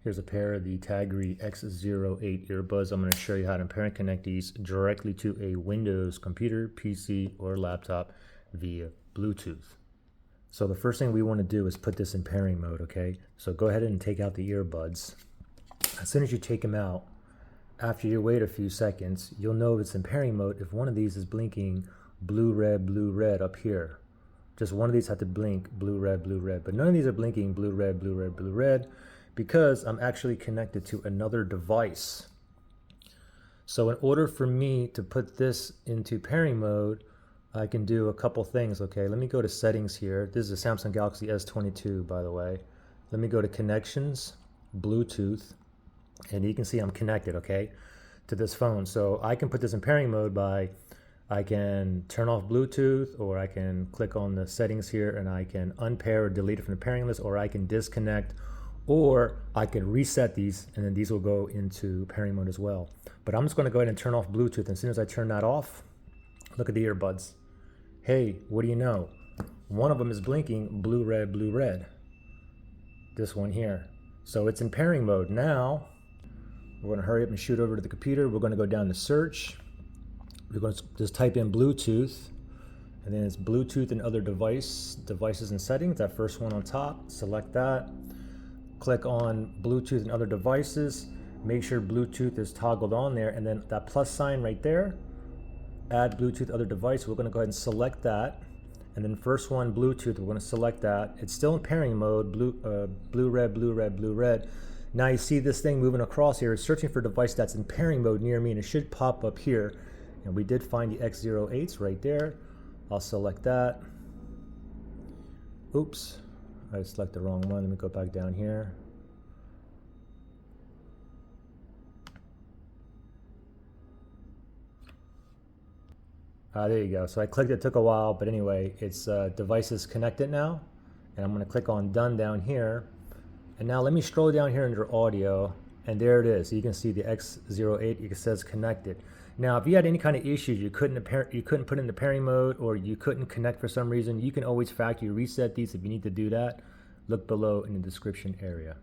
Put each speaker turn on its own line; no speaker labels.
Here's a pair of the TAGRY X08 earbuds. I'm going to show you how to pair and connect these directly to a Windows computer, PC, or laptop via Bluetooth. So the first thing we want to do is put this in pairing mode, okay? So go ahead and take out the earbuds. As soon as you take them out, after you wait a few seconds, you'll know it's in pairing mode if one of these is blinking blue, red up here. Just one of these had to blink blue, red, but none of these are blinking blue, red, because I'm actually connected to another device. So in order for me to put this into pairing mode, I can do a couple things, okay? Let me go to settings here. This is a Samsung Galaxy S22, by the way. Let me go to connections, Bluetooth, and you can see I'm connected, okay, to this phone. So I can put this in pairing mode by, I can turn off Bluetooth, or I can click on the settings here and I can unpair or delete it from the pairing list, or I can disconnect, or I can reset these and then these will go into pairing mode as well. But I'm just going to go ahead and turn off Bluetooth. And as soon as I turn that off, look at the earbuds. Hey, what do you know? One of them is blinking blue, red. This one here. So it's in pairing mode. Now, we're going to hurry up and shoot over to the computer. We're going to go down to search. We're going to just type in Bluetooth. And then it's Bluetooth and other devices and settings. That first one on top, select that. Click on Bluetooth and other devices. Make sure Bluetooth is toggled on there. And then that plus sign right there, add Bluetooth other device. We're going to go ahead and select that. And then first one, Bluetooth, we're going to select that. It's still in pairing mode, blue, red. Now you see this thing moving across here. It's searching for a device that's in pairing mode near me, and it should pop up here. And we did find the X08s right there. I'll select that. Oops, I select the wrong one. Let me go back down here. There you go. So I clicked it, took a while, but anyway, it's devices connected now. And I'm going to click on done down here. And now let me scroll down here under audio, and there it is. You can see the X08, it says connected. Now, if you had any kind of issues, you couldn't put it into pairing mode, or you couldn't connect for some reason, you can always factory reset these. If you need to do that, look below in the description area.